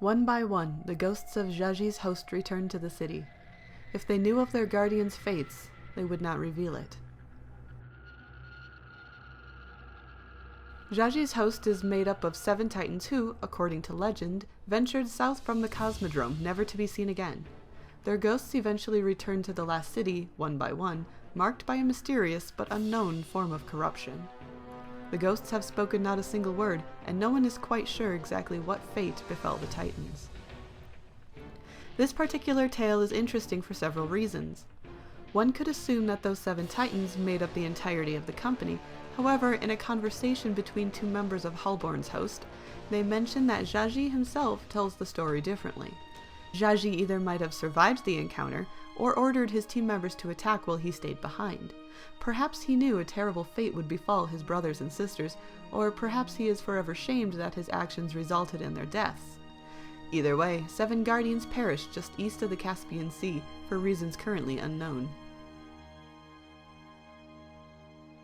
One by one, the ghosts of Jagi's host returned to the city. If they knew of their guardians' fates, they would not reveal it. Jagi's host is made up of 7 titans who, according to legend, ventured south from the Cosmodrome, never to be seen again. Their ghosts eventually returned to the last city, one by one, marked by a mysterious but unknown form of corruption. The ghosts have spoken not a single word, and no one is quite sure exactly what fate befell the titans. This particular tale is interesting for several reasons. One could assume that those 7 titans made up the entirety of the company. However, in a conversation between 2 members of Halborn's host, they mention that Jagi himself tells the story differently. Jagi either might have survived the encounter, or ordered his team members to attack while he stayed behind. Perhaps he knew a terrible fate would befall his brothers and sisters, or perhaps he is forever shamed that his actions resulted in their deaths. Either way, 7 guardians perished just east of the Caspian Sea, for reasons currently unknown.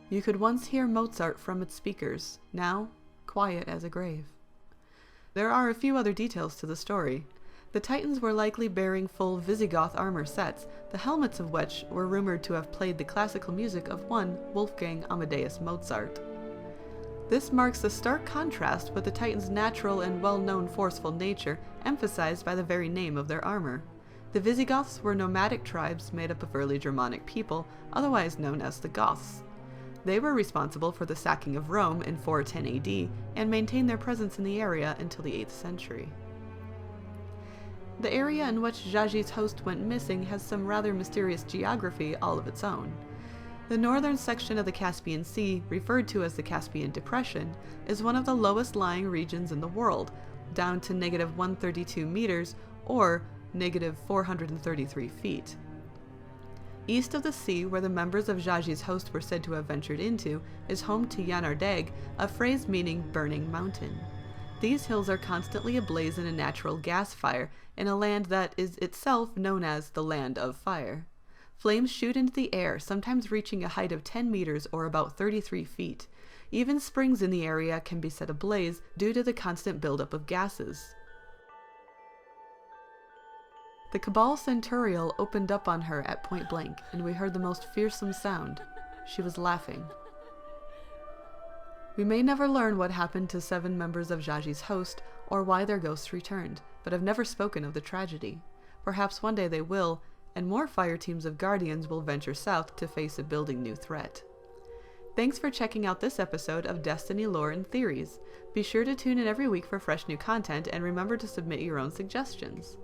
You could once hear Mozart from its speakers, now quiet as a grave. There are a few other details to the story. The Titans were likely bearing full Visigoth armor sets, the helmets of which were rumored to have played the classical music of one Wolfgang Amadeus Mozart. This marks a stark contrast with the Titans' natural and well-known forceful nature, emphasized by the very name of their armor. The Visigoths were nomadic tribes made up of early Germanic people, otherwise known as the Goths. They were responsible for the sacking of Rome in 410 AD and maintained their presence in the area until the 8th century. The area in which Jagi's host went missing has some rather mysterious geography all of its own. The northern section of the Caspian Sea, referred to as the Caspian Depression, is one of the lowest lying regions in the world, down to -132 meters or -433 feet. East of the sea, where the members of Jagi's host were said to have ventured into, is home to Janardeg, a phrase meaning burning mountain. These hills are constantly ablaze in a natural gas fire, in a land that is itself known as the Land of Fire. Flames shoot into the air, sometimes reaching a height of 10 meters or about 33 feet. Even springs in the area can be set ablaze due to the constant buildup of gases. The Cabal Centurial opened up on her at point blank, and we heard the most fearsome sound. She was laughing. We may never learn what happened to 7 members of Jagi's host, or why their ghosts returned, but have never spoken of the tragedy. Perhaps one day they will, and more fire teams of Guardians will venture south to face a building new threat. Thanks for checking out this episode of Destiny Lore and Theories. Be sure to tune in every week for fresh new content, and remember to submit your own suggestions.